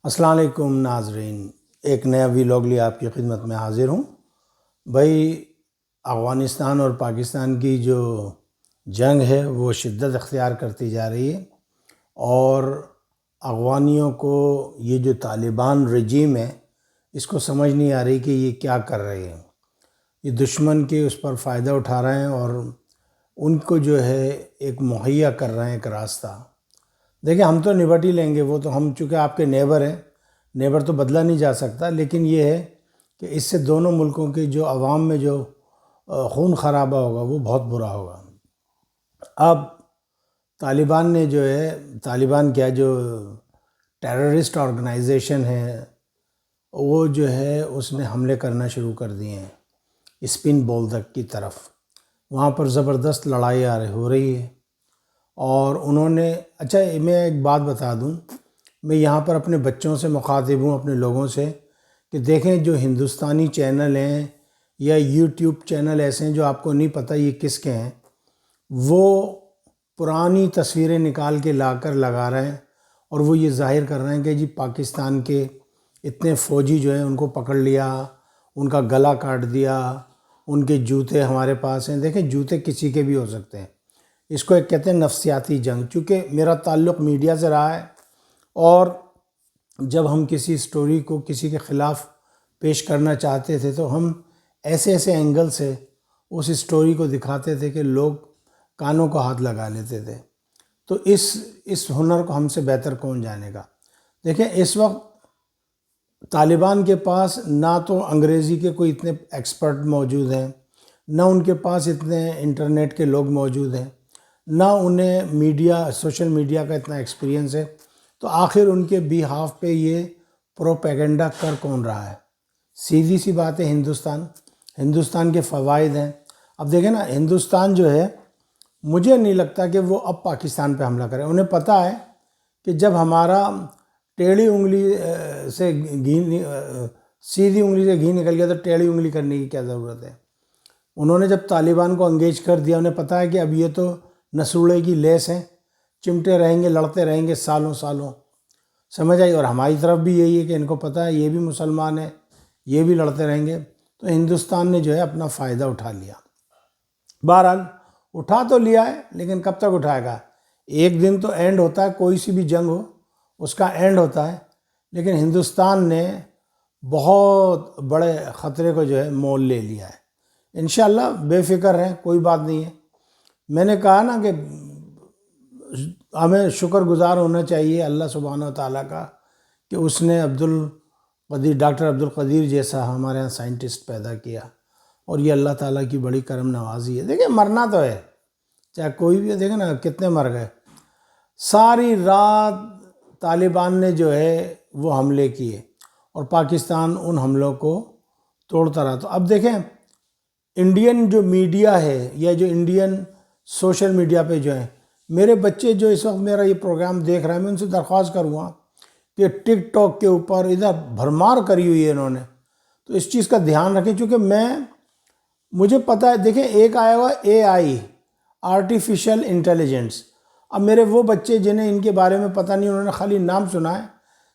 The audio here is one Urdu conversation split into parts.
السلام علیکم ناظرین، ایک نیا ویلاگ لیے آپ کی خدمت میں حاضر ہوں۔ بھائی، افغانستان اور پاکستان کی جو جنگ ہے وہ شدت اختیار کرتی جا رہی ہے، اور افغانیوں کو یہ جو طالبان رجیم ہے اس کو سمجھ نہیں آ رہی کہ یہ کیا کر رہے ہیں۔ یہ دشمن کے اس پر فائدہ اٹھا رہے ہیں اور ان کو جو ہے ایک مہیا کر رہے ہیں ایک راستہ۔ دیکھیں، ہم تو نبٹ ہی لیں گے، وہ تو ہم چونکہ آپ کے نیبر ہیں، نیبر تو بدلا نہیں جا سکتا، لیکن یہ ہے کہ اس سے دونوں ملکوں کی جو عوام میں جو خون خرابہ ہوگا وہ بہت برا ہوگا۔ اب طالبان نے جو ہے، طالبان کیا، جو ٹیررسٹ آرگنائزیشن ہے وہ جو ہے اس نے حملے کرنا شروع کر دیے ہیں اسپن بولدک کی طرف۔ وہاں پر زبردست لڑائی ہو رہی ہے، اور انہوں نے اچھا میں ایک بات بتا دوں، میں یہاں پر اپنے بچوں سے مخاطب ہوں، اپنے لوگوں سے، کہ دیکھیں جو ہندوستانی چینل ہیں یا یوٹیوب چینل ایسے ہیں جو آپ کو نہیں پتہ یہ کس کے ہیں، وہ پرانی تصویریں نکال کے لا کر لگا رہے ہیں، اور وہ یہ ظاہر کر رہے ہیں کہ جی پاکستان کے اتنے فوجی جو ہیں ان کو پکڑ لیا، ان کا گلا کاٹ دیا، ان کے جوتے ہمارے پاس ہیں۔ دیکھیں، جوتے کسی کے بھی ہو سکتے ہیں، اس کو ایک کہتے ہیں نفسیاتی جنگ۔ چونکہ میرا تعلق میڈیا سے رہا ہے، اور جب ہم کسی سٹوری کو کسی کے خلاف پیش کرنا چاہتے تھے تو ہم ایسے اینگل سے اس سٹوری کو دکھاتے تھے کہ لوگ کانوں کو ہاتھ لگا لیتے تھے۔ تو اس ہنر کو ہم سے بہتر کون جانے گا۔ دیکھیں، اس وقت طالبان کے پاس نہ تو انگریزی کے کوئی اتنے ایکسپرٹ موجود ہیں، نہ ان کے پاس اتنے انٹرنیٹ کے لوگ موجود ہیں، نہ انہیں سوشل میڈیا کا اتنا ایکسپیرینس ہے۔ تو آخر ان کے ہاف پہ یہ پروپیگنڈا کر کون رہا ہے؟ سیدھی سی بات ہے، ہندوستان کے فوائد ہیں۔ اب دیکھیں نا، ہندوستان جو ہے، مجھے نہیں لگتا کہ وہ اب پاکستان پہ حملہ کرے۔ انہیں پتہ ہے کہ جب ہمارا ٹیڑھی انگلی سے سیدھی انگلی سے گھی نکل گیا تو ٹیڑھی انگلی کرنے کی کیا ضرورت ہے۔ انہوں نے جب طالبان کو انگیج کر دیا، انہیں پتہ ہے کہ اب یہ تو نسوڑے کی لیس ہیں، چمٹے رہیں گے، لڑتے رہیں گے سالوں، سمجھ آئی۔ اور ہماری طرف بھی یہی ہے کہ ان کو پتہ ہے یہ بھی مسلمان ہیں، یہ بھی لڑتے رہیں گے۔ تو ہندوستان نے جو ہے اپنا فائدہ اٹھا لیا۔ بہرحال اٹھا تو لیا ہے، لیکن کب تک اٹھائے گا؟ ایک دن تو اینڈ ہوتا ہے، کوئی سی بھی جنگ ہو اس کا اینڈ ہوتا ہے۔ لیکن ہندوستان نے بہت بڑے خطرے کو جو ہے مول لے لیا ہے۔ انشاءاللہ بے فکر ہیں، کوئی بات نہیں ہے۔ میں نے کہا نا کہ ہمیں شکر گزار ہونا چاہیے اللہ سبحانہ و تعالیٰ کا کہ اس نے ڈاکٹر عبدالقدیر جیسا ہمارے ہاں سائنٹسٹ پیدا کیا، اور یہ اللہ تعالیٰ کی بڑی کرم نوازی ہے۔ دیکھیں، مرنا تو ہے، چاہے کوئی بھی، دیکھیں نا کتنے مر گئے۔ ساری رات طالبان نے جو ہے وہ حملے کیے، اور پاکستان ان حملوں کو توڑتا رہا۔ تو اب دیکھیں، انڈین جو میڈیا ہے یا جو انڈین سوشل میڈیا پہ جو ہیں، میرے بچے جو اس وقت میرا یہ پروگرام دیکھ رہے ہیں، میں ان سے درخواست کروں گا کہ ٹک ٹاک کے اوپر ادھر بھرمار کری ہوئی ہے انہوں نے، تو اس چیز کا دھیان رکھیں۔ چونکہ مجھے پتہ ہے، دیکھیں ایک آیا ہوا AI، آرٹیفیشل انٹیلیجنس۔ اب میرے وہ بچے جنہیں ان کے بارے میں پتہ نہیں، انہوں نے خالی نام سنا ہے۔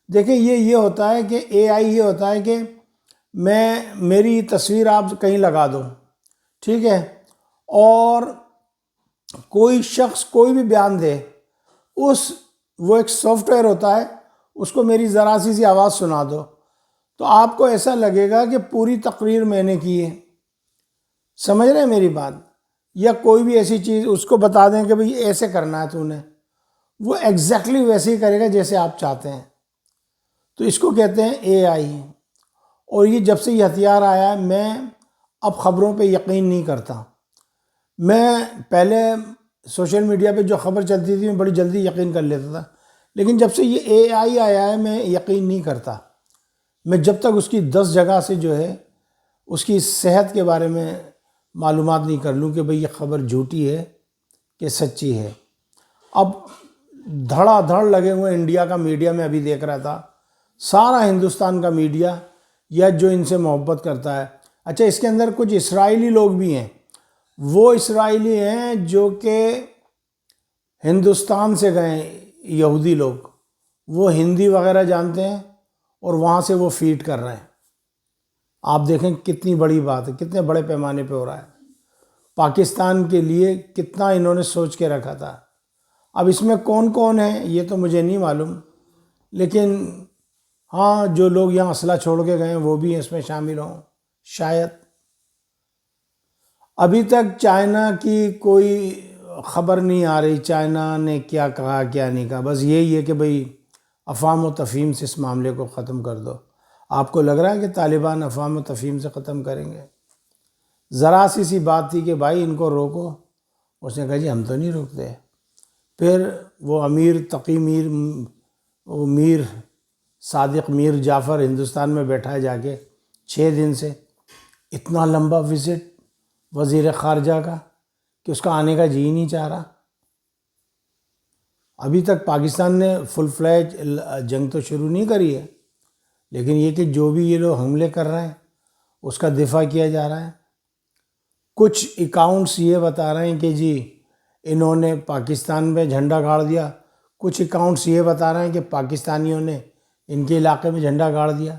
دیکھیں، یہ ہوتا ہے کہ AI یہ ہوتا ہے کہ میری تصویر آپ کہیں لگا دو، ٹھیک ہے، اور کوئی شخص کوئی بھی بیان دے، وہ ایک سافٹ ویئر ہوتا ہے، اس کو میری ذرا سی آواز سنا دو تو آپ کو ایسا لگے گا کہ پوری تقریر میں نے کی ہے۔ سمجھ رہے ہیں میری بات؟ یا کوئی بھی ایسی چیز اس کو بتا دیں کہ بھئی ایسے کرنا ہے تو نے، وہ ایگزیکٹلی ویسے ہی کرے گا جیسے آپ چاہتے ہیں۔ تو اس کو کہتے ہیں AI۔ اور یہ جب سے یہ ہتھیار آیا ہے، میں اب خبروں پہ یقین نہیں کرتا۔ میں پہلے سوشل میڈیا پہ جو خبر چلتی تھی میں بڑی جلدی یقین کر لیتا تھا، لیکن جب سے یہ AI آیا ہے میں یقین نہیں کرتا۔ میں جب تک اس کی 10 جگہ سے جو ہے اس کی صحت کے بارے میں معلومات نہیں کر لوں کہ بھئی یہ خبر جھوٹی ہے کہ سچی ہے۔ اب دھڑا دھڑ لگے ہوئے انڈیا کا میڈیا، میں ابھی دیکھ رہا تھا، سارا ہندوستان کا میڈیا یا جو ان سے محبت کرتا ہے۔ اچھا، اس کے اندر کچھ اسرائیلی لوگ بھی ہیں، وہ اسرائیلی ہیں جو کہ ہندوستان سے گئے، یہودی لوگ، وہ ہندی وغیرہ جانتے ہیں، اور وہاں سے وہ فیڈ کر رہے ہیں۔ آپ دیکھیں کتنی بڑی بات ہے، کتنے بڑے پیمانے پہ ہو رہا ہے۔ پاکستان کے لیے کتنا انہوں نے سوچ کے رکھا تھا۔ اب اس میں کون کون ہے یہ تو مجھے نہیں معلوم، لیکن ہاں جو لوگ یہاں اسلحہ چھوڑ کے گئے ہیں وہ بھی اس میں شامل ہوں شاید۔ ابھی تک چائنا کی کوئی خبر نہیں آ رہی، چائنا نے کیا کہا کیا نہیں کہا، بس یہی ہے کہ بھئی افہام و تفہیم سے اس معاملے کو ختم کر دو۔ آپ کو لگ رہا ہے کہ طالبان افہام و تفہیم سے ختم کریں گے؟ ذرا سی بات تھی کہ بھائی ان کو روکو، اس نے کہا جی ہم تو نہیں روکتے۔ پھر وہ میر صادق میر جعفر ہندوستان میں بیٹھا ہے جا کے 6 دن سے، اتنا لمبا وزٹ وزیر خارجہ کا کہ اس کا آنے کا جی نہیں چاہ رہا۔ ابھی تک پاکستان نے فل فلیج جنگ تو شروع نہیں کری ہے، لیکن یہ کہ جو بھی یہ لوگ حملے کر رہے ہیں اس کا دفاع کیا جا رہا ہے۔ کچھ اکاؤنٹس یہ بتا رہے ہیں کہ جی انہوں نے پاکستان میں جھنڈا گاڑ دیا، کچھ اکاؤنٹس یہ بتا رہے ہیں کہ پاکستانیوں نے ان کے علاقے میں جھنڈا گاڑ دیا،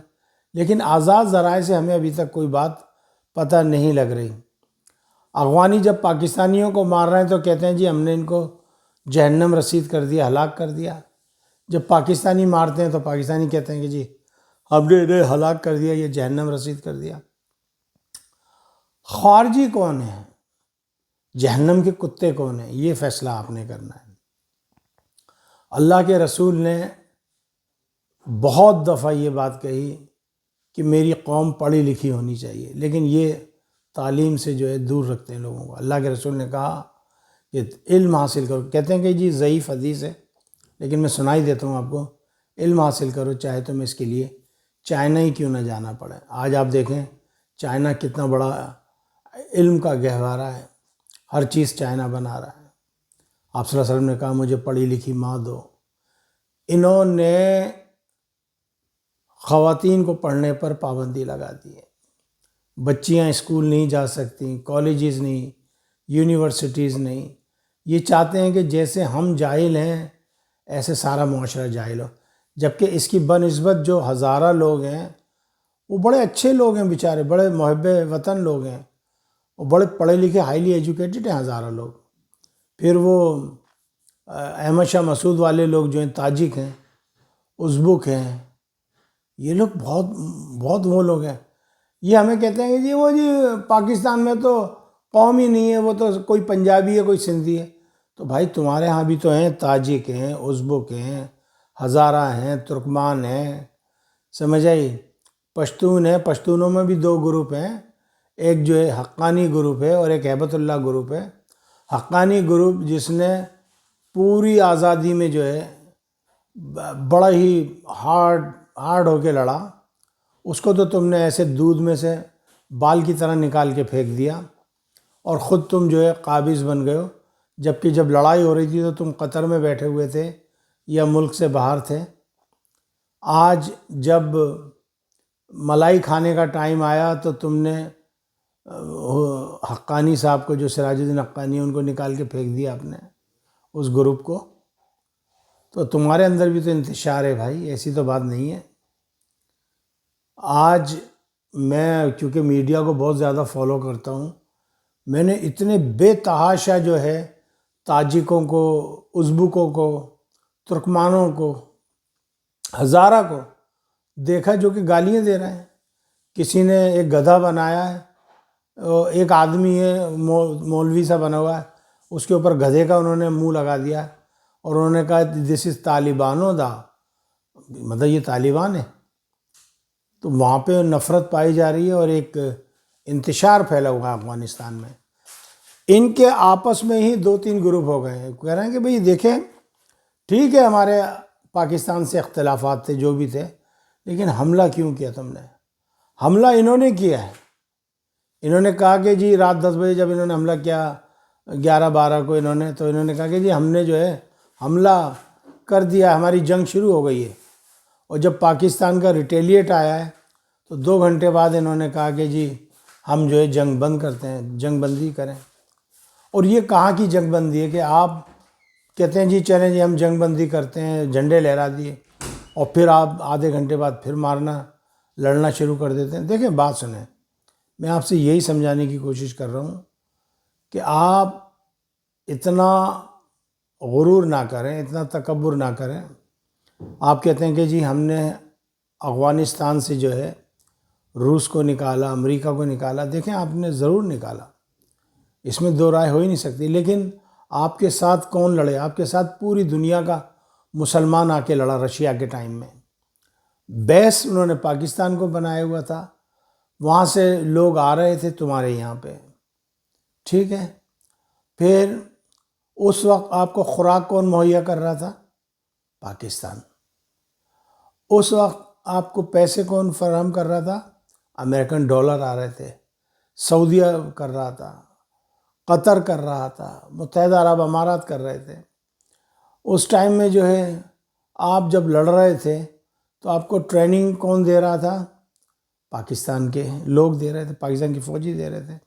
لیکن آزاد ذرائع سے ہمیں ابھی تک کوئی بات پتہ نہیں لگ رہی۔ افغانی جب پاکستانیوں کو مار رہے ہیں تو کہتے ہیں جی ہم نے ان کو جہنم رسید کر دیا، ہلاک کر دیا۔ جب پاکستانی مارتے ہیں تو پاکستانی کہتے ہیں کہ جی ہم نے انہیں ہلاک کر دیا، یہ جہنم رسید کر دیا۔ خارجی کون ہے، جہنم کے کتے کون ہیں، یہ فیصلہ آپ نے کرنا ہے۔ اللہ کے رسول نے بہت دفعہ یہ بات کہی کہ میری قوم پڑھی لکھی ہونی چاہیے، لیکن یہ تعلیم سے جو ہے دور رکھتے ہیں لوگوں کو۔ اللہ کے رسول نے کہا کہ علم حاصل کرو، کہتے ہیں کہ جی ضعیف حدیث ہے، لیکن میں سنائی دیتا ہوں آپ کو، علم حاصل کرو چاہے تم اس کے لیے چائنا ہی کیوں نہ جانا پڑے۔ آج آپ دیکھیں چائنا کتنا بڑا علم کا گہوارہ ہے، ہر چیز چائنا بنا رہا ہے۔ آپ صلی اللہ علیہ وسلم نے کہا مجھے پڑھی لکھی ماں دو۔ انہوں نے خواتین کو پڑھنے پر پابندی لگا دی ہے، بچیاں اسکول نہیں جا سکتی، کالجز نہیں، یونیورسٹیز نہیں۔ یہ چاہتے ہیں کہ جیسے ہم جاہل ہیں ایسے سارا معاشرہ جاہل ہو، جبکہ اس کی بنسبت جو ہزارہ لوگ ہیں وہ بڑے اچھے لوگ ہیں بیچارے، بڑے محب وطن لوگ ہیں، وہ بڑے پڑھے لکھے ہائیلی ایجوکیٹڈ ہیں ہزارہ لوگ۔ پھر وہ احمد شاہ مسعود والے لوگ جو ہیں تاجک ہیں، ازبک ہیں، یہ لوگ بہت بہت وہ لوگ ہیں۔ یہ ہمیں کہتے ہیں کہ جی وہ جی پاکستان میں تو قوم ہی نہیں ہے، وہ تو کوئی پنجابی ہے کوئی سندھی ہے۔ تو بھائی تمہارے ہاں بھی تو ہیں، تاجک ہیں، ازبک ہیں، ہزارہ ہیں، ترکمان ہیں، سمجھ آئی، پشتون ہیں۔ پشتونوں میں بھی 2 گروپ ہیں، ایک جو ہے حقانی گروپ ہے اور ایک ہیبت اللہ گروپ ہے۔ حقانی گروپ جس نے پوری آزادی میں جو ہے بڑا ہی ہارڈ ہو کے لڑا، اس کو تو تم نے ایسے دودھ میں سے بال کی طرح نکال کے پھینک دیا، اور خود تم جو ہے قابض بن گئے ہو، جبکہ جب لڑائی ہو رہی تھی تو تم قطر میں بیٹھے ہوئے تھے یا ملک سے باہر تھے۔ آج جب ملائی کھانے کا ٹائم آیا تو تم نے حقانی صاحب کو، جو سراج الدین حقانی ان کو نکال کے پھینک دیا اپنے اس گروپ کو۔ تو تمہارے اندر بھی تو انتشار ہے بھائی، ایسی تو بات نہیں ہے۔ آج میں چونکہ میڈیا کو بہت زیادہ فالو کرتا ہوں، میں نے اتنے بے تحاشا جو ہے تاجکوں کو، ازبکوں کو، ترکمانوں کو، ہزارہ کو دیکھا جو کہ گالیاں دے رہے ہیں۔ کسی نے ایک گدھا بنایا ہے، ایک آدمی ہے مولوی سا بنا ہوا ہے، اس کے اوپر گدھے کا انہوں نے منہ لگا دیا اور انہوں نے کہا دس از طالبانوں دا، مطلب یہ طالبان ہے۔ تو وہاں پہ نفرت پائی جا رہی ہے اور ایک انتشار پھیلا ہوا ہے افغانستان میں۔ ان کے آپس میں ہی 2-3 گروپ ہو گئے ہیں، کہہ رہے ہیں کہ بھئی دیکھیں ٹھیک ہے ہمارے پاکستان سے اختلافات تھے جو بھی تھے، لیکن حملہ کیوں کیا تم نے؟ حملہ انہوں نے کیا ہے۔ انہوں نے کہا کہ جی رات 10 بجے جب انہوں نے حملہ کیا 11-12 کو انہوں نے کہا کہ جی ہم نے جو ہے حملہ کر دیا، ہماری جنگ شروع ہو گئی ہے۔ اور جب پاکستان کا ریٹیلیٹ آیا ہے تو 2 گھنٹے بعد انہوں نے کہا کہ جی ہم جو ہے جنگ بند کرتے ہیں، جنگ بندی کریں۔ اور یہ کہاں کی جنگ بندی ہے کہ آپ کہتے ہیں جی چلیں جی ہم جنگ بندی کرتے ہیں، جھنڈے لہرا دیے، اور پھر آپ آدھے گھنٹے بعد پھر لڑنا شروع کر دیتے ہیں۔ دیکھیں بات سنیں، میں آپ سے یہی سمجھانے کی کوشش کر رہا ہوں کہ آپ اتنا غرور نہ کریں، اتنا تکبر نہ کریں۔ آپ کہتے ہیں کہ جی ہم نے افغانستان سے جو ہے روس کو نکالا، امریکہ کو نکالا۔ دیکھیں آپ نے ضرور نکالا، اس میں دو رائے ہو ہی نہیں سکتی، لیکن آپ کے ساتھ کون لڑے؟ آپ کے ساتھ پوری دنیا کا مسلمان آ کے لڑا رشیا کے ٹائم میں۔ بیس انہوں نے پاکستان کو بنایا ہوا تھا، وہاں سے لوگ آ رہے تھے تمہارے یہاں پہ، ٹھیک ہے۔ پھر اس وقت آپ کو خوراک کون مہیا کر رہا تھا؟ پاکستان۔ اس وقت آپ کو پیسے کون فراہم کر رہا تھا؟ امریکن ڈالر آ رہے تھے، سعودیہ کر رہا تھا، قطر کر رہا تھا، متحدہ عرب امارات کر رہے تھے۔ اس ٹائم میں جو ہے آپ جب لڑ رہے تھے تو آپ کو ٹریننگ کون دے رہا تھا؟ پاکستان کے لوگ دے رہے تھے، پاکستان کی فوجی دے رہے تھے۔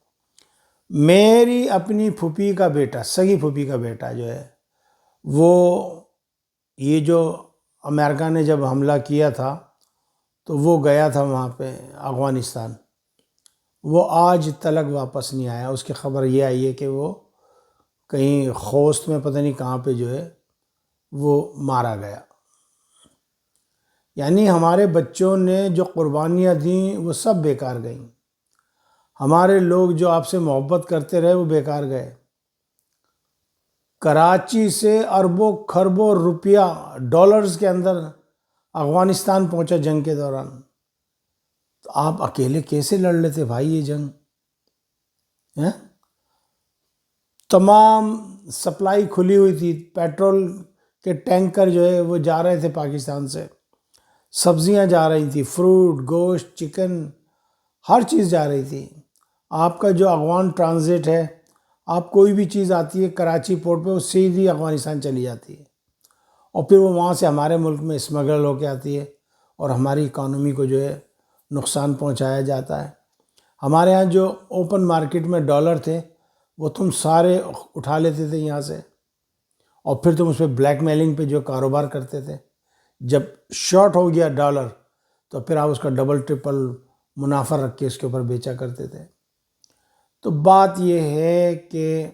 میری اپنی پھوپھی کا بیٹا، سگی پھوپھی کا بیٹا جو ہے وہ، یہ جو امریکہ نے جب حملہ کیا تھا تو وہ گیا تھا وہاں پہ افغانستان، وہ آج تلک واپس نہیں آیا۔ اس کی خبر یہ آئی ہے کہ وہ کہیں خوست میں پتہ نہیں کہاں پہ جو ہے وہ مارا گیا۔ یعنی ہمارے بچوں نے جو قربانیاں دیں وہ سب بیکار گئیں، ہمارے لوگ جو آپ سے محبت کرتے رہے وہ بیکار گئے۔ کراچی سے اربوں خربوں روپیہ ڈالرز کے اندر افغانستان پہنچا جنگ کے دوران، تو آپ اکیلے کیسے لڑ لیتے بھائی یہ جنگ؟ تمام سپلائی کھلی ہوئی تھی، پیٹرول کے ٹینکر جو ہے وہ جا رہے تھے پاکستان سے، سبزیاں جا رہی تھی، فروٹ، گوشت، چکن، ہر چیز جا رہی تھی۔ آپ کا جو افغان ٹرانزٹ ہے، آپ کوئی بھی چیز آتی ہے کراچی پورٹ پہ وہ سیدھی افغانستان چلی جاتی ہے، اور پھر وہ وہاں سے ہمارے ملک میں اسمگل ہو کے آتی ہے اور ہماری اکانومی کو جو ہے نقصان پہنچایا جاتا ہے۔ ہمارے ہاں جو اوپن مارکیٹ میں ڈالر تھے وہ تم سارے اٹھا لیتے تھے یہاں سے، اور پھر تم اس پہ بلیک میلنگ پہ جو کاروبار کرتے تھے۔ جب شارٹ ہو گیا ڈالر تو پھر آپ اس کا ڈبل ٹرپل منافع رکھ کے اس کے اوپر بیچا کرتے تھے۔ تو بات یہ ہے کہ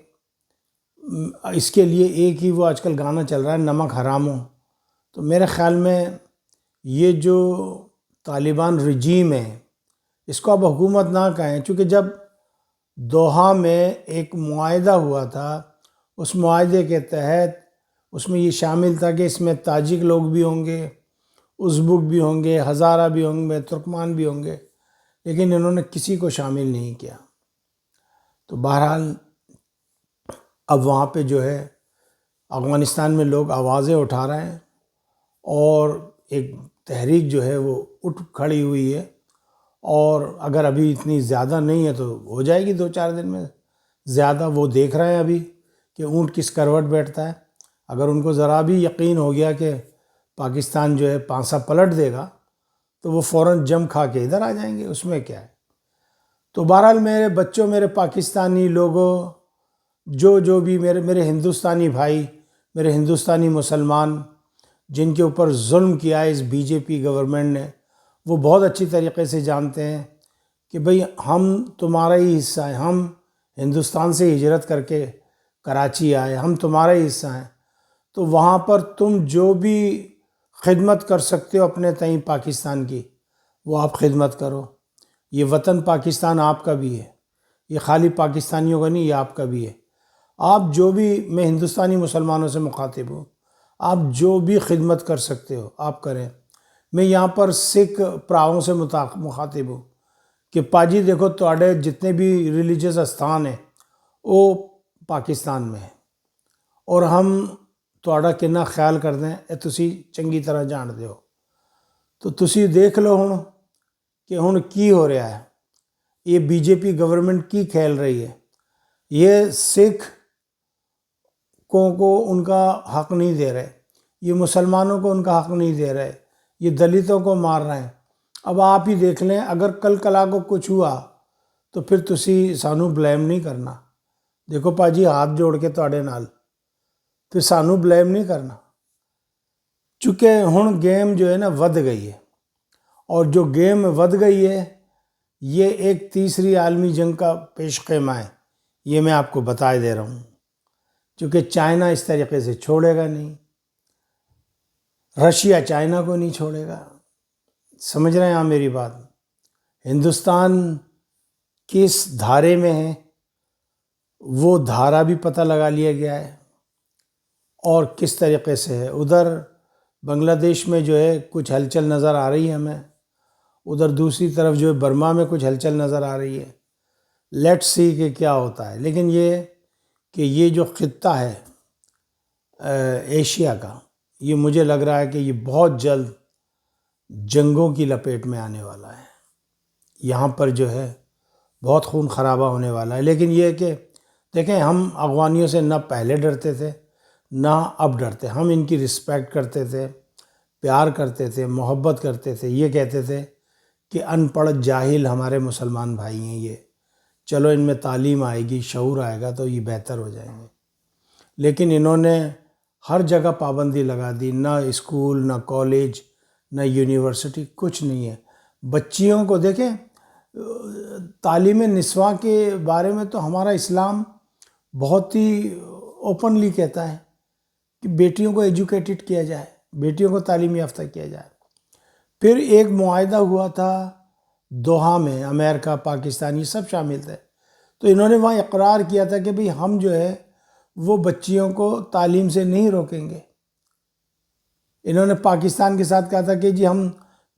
اس کے لیے ایک ہی وہ آج کل گانا چل رہا ہے، نمک حرام ہو۔ تو میرے خیال میں یہ جو طالبان رجیم ہے اس کو اب حکومت نہ کہیں، چونکہ جب دوحہ میں ایک معاہدہ ہوا تھا، اس معاہدے کے تحت اس میں یہ شامل تھا کہ اس میں تاجک لوگ بھی ہوں گے، ازبک بھی ہوں گے، ہزارہ بھی ہوں گے، ترکمان بھی ہوں گے، لیکن انہوں نے کسی کو شامل نہیں کیا۔ تو بہرحال اب وہاں پہ جو ہے افغانستان میں لوگ آوازیں اٹھا رہے ہیں، اور ایک تحریک جو ہے وہ اٹھ کھڑی ہوئی ہے، اور اگر ابھی اتنی زیادہ نہیں ہے تو ہو جائے گی 2-4 دن میں زیادہ۔ وہ دیکھ رہے ہیں ابھی کہ اونٹ کس کروٹ بیٹھتا ہے۔ اگر ان کو ذرا بھی یقین ہو گیا کہ پاکستان جو ہے پانسا پلٹ دے گا تو وہ فوراً جم کھا کے ادھر آ جائیں گے، اس میں کیا ہے۔ تو بہرحال میرے بچوں، میرے پاکستانی لوگوں، جو بھی میرے ہندوستانی بھائی، میرے ہندوستانی مسلمان جن کے اوپر ظلم کیا ہے اس بی جے پی گورنمنٹ نے، وہ بہت اچھی طریقے سے جانتے ہیں کہ بھئی ہم تمہارا ہی حصہ ہیں، ہم ہندوستان سے ہجرت کر کے کراچی آئے، ہم تمہارا ہی حصہ ہیں۔ تو وہاں پر تم جو بھی خدمت کر سکتے ہو اپنے تئیں پاکستان کی، وہ آپ خدمت کرو۔ یہ وطن پاکستان آپ کا بھی ہے، یہ خالی پاکستانیوں کا نہیں، یہ آپ کا بھی ہے۔ آپ جو بھی، میں ہندوستانی مسلمانوں سے مخاطب ہوں، آپ جو بھی خدمت کر سکتے ہو آپ کریں۔ میں یہاں پر سکھ پراؤں سے مخاطب ہوں کہ پاجی دیکھو تواڈے جتنے بھی ریلیجیس استھان ہیں وہ پاکستان میں ہیں، اور ہم تواڈا کنا خیال کرتے ہیں یہ تسی چنگی طرح جانتے ہو۔ تو تسی دیکھ لو کہ ہن کی ہو رہا ہے، یہ بی جے پی گورنمنٹ کی کھیل رہی ہے۔ یہ سکھ کو ان کا حق نہیں دے رہے، یہ مسلمانوں کو ان کا حق نہیں دے رہے، یہ دلتوں کو مار رہے ہیں۔ اب آپ ہی دیکھ لیں، اگر کل کلا کو کچھ ہوا تو پھر تسی سانو بلیم نہیں کرنا۔ دیکھو پاجی ہاتھ جوڑ کے تواڈے نال، پھر سانو بلیم نہیں کرنا۔ چونکہ ہن گیم جو ہے نا ود گئی ہے، اور جو گیم ود گئی ہے یہ ایک تیسری عالمی جنگ کا پیش خیمہ ہے، یہ میں آپ کو بتا دے رہا ہوں، چونکہ چائنا اس طریقے سے چھوڑے گا نہیں، رشیا چائنا کو نہیں چھوڑے گا. سمجھ رہے ہیں آپ میری بات؟ ہندوستان کس دھارے میں ہے وہ دھارا بھی پتہ لگا لیا گیا ہے، اور کس طریقے سے ہے. ادھر بنگلہ دیش میں جو ہے کچھ ہلچل نظر آ رہی ہے ہمیں، ادھر دوسری طرف جو ہے برما میں کچھ ہلچل نظر آ رہی ہے. لیٹ سی کہ کیا ہوتا ہے. لیکن یہ کہ یہ جو خطہ ہے ایشیا کا، یہ مجھے لگ رہا ہے کہ یہ بہت جلد جنگوں کی لپیٹ میں آنے والا ہے. یہاں پر جو ہے بہت خون خرابہ ہونے والا ہے. لیکن یہ کہ دیکھیں، ہم افغانیوں سے نہ پہلے ڈرتے تھے نہ اب ڈرتے. ہم ان کی رسپیکٹ کرتے تھے، پیار کرتے تھے، محبت کرتے تھے. یہ کہتے تھے کہ ان پڑھ جاہل ہمارے مسلمان بھائی ہیں، یہ چلو ان میں تعلیم آئے گی، شعور آئے گا تو یہ بہتر ہو جائیں گے. لیکن انہوں نے ہر جگہ پابندی لگا دی، نہ اسکول، نہ کالج، نہ یونیورسٹی، کچھ نہیں ہے. بچیوں کو دیکھیں، تعلیم نسواں کے بارے میں تو ہمارا اسلام بہت ہی اوپنلی کہتا ہے کہ بیٹیوں کو ایجوکیٹڈ کیا جائے، بیٹیوں کو تعلیم یافتہ کیا جائے. پھر ایک معاہدہ ہوا تھا دوحہ میں، امریکہ، پاکستان، یہ سب شامل تھے. تو انہوں نے وہاں اقرار کیا تھا کہ بھئی ہم جو ہے وہ بچیوں کو تعلیم سے نہیں روکیں گے. انہوں نے پاکستان کے ساتھ کہا تھا کہ جی ہم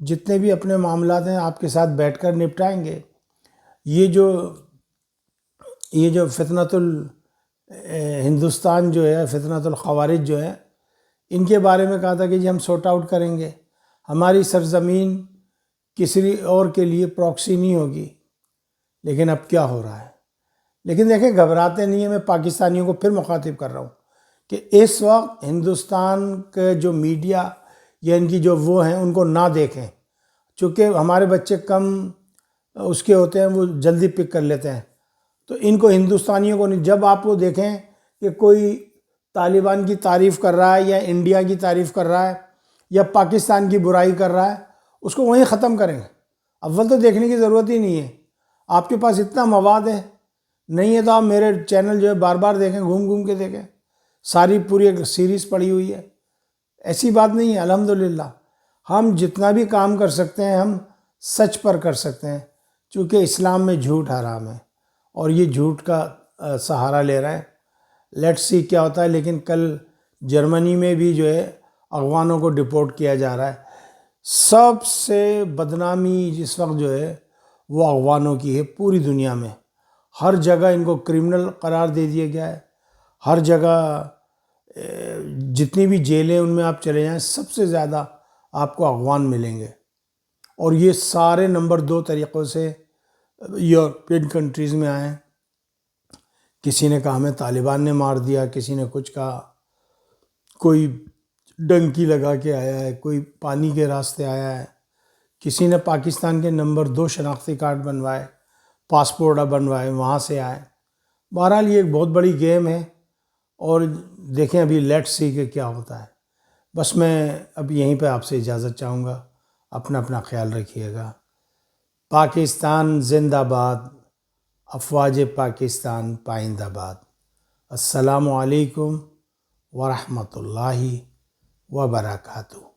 جتنے بھی اپنے معاملات ہیں آپ کے ساتھ بیٹھ کر نپٹائیں گے. یہ جو فتنۃ ہندوستان جو ہے، فتنۃ الخوارج جو ہے، ان کے بارے میں کہا تھا کہ جی ہم سورٹ آؤٹ کریں گے، ہماری سرزمین کسی اور کے لیے پراکسی نہیں ہوگی. لیکن اب کیا ہو رہا ہے؟ لیکن دیکھیں، گھبراتے نہیں ہیں. میں پاکستانیوں کو پھر مخاطب کر رہا ہوں کہ اس وقت ہندوستان کے جو میڈیا یا ان کی جو وہ ہیں ان کو نہ دیکھیں، چونکہ ہمارے بچے کم اس کے ہوتے ہیں، وہ جلدی پک کر لیتے ہیں. تو ان کو، ہندوستانیوں کو نہیں. جب آپ وہ دیکھیں کہ کوئی طالبان کی تعریف کر رہا ہے یا انڈیا کی تعریف کر رہا ہے یا پاکستان کی برائی کر رہا ہے، اس کو وہیں ختم کریں. اول تو دیکھنے کی ضرورت ہی نہیں ہے. آپ کے پاس اتنا مواد ہے، نہیں ہے تو آپ میرے چینل جو ہے بار بار دیکھیں، گھوم گھوم کے دیکھیں. ساری پوری ایک سیریز پڑی ہوئی ہے. ایسی بات نہیں ہے. الحمدللہ ہم جتنا بھی کام کر سکتے ہیں ہم سچ پر کر سکتے ہیں، چونکہ اسلام میں جھوٹ حرام ہے اور یہ جھوٹ کا سہارا لے رہا ہے. لیٹ سی کیا ہوتا ہے. لیکن کل جرمنی میں بھی جو ہے افغانوں کو ڈپورٹ کیا جا رہا ہے. سب سے بدنامی جس وقت جو ہے وہ افغانوں کی ہے پوری دنیا میں. ہر جگہ ان کو کرمنل قرار دے دیا گیا ہے. ہر جگہ جتنی بھی جیلیں ان میں آپ چلے جائیں، سب سے زیادہ آپ کو افغان ملیں گے. اور یہ سارے نمبر 2 طریقوں سے یورپین کنٹریز میں آئے ہیں. کسی نے کہا ہمیں طالبان نے مار دیا، کسی نے کچھ کہا، کوئی ڈنکی لگا کے آیا ہے، کوئی پانی کے راستے آیا ہے، کسی نے پاکستان کے نمبر 2 شناختی کارڈ بنوائے، پاسپورٹ بنوائے، وہاں سے آئے. بہرحال یہ ایک بہت بڑی گیم ہے، اور دیکھیں ابھی لیٹ سی کہ کیا ہوتا ہے. بس میں اب یہیں پہ آپ سے اجازت چاہوں گا. اپنا خیال رکھیے گا. پاکستان زندہ باد، افواج پاکستان پائندہ باد. السلام علیکم ورحمۃ اللہ وبرکاتہ.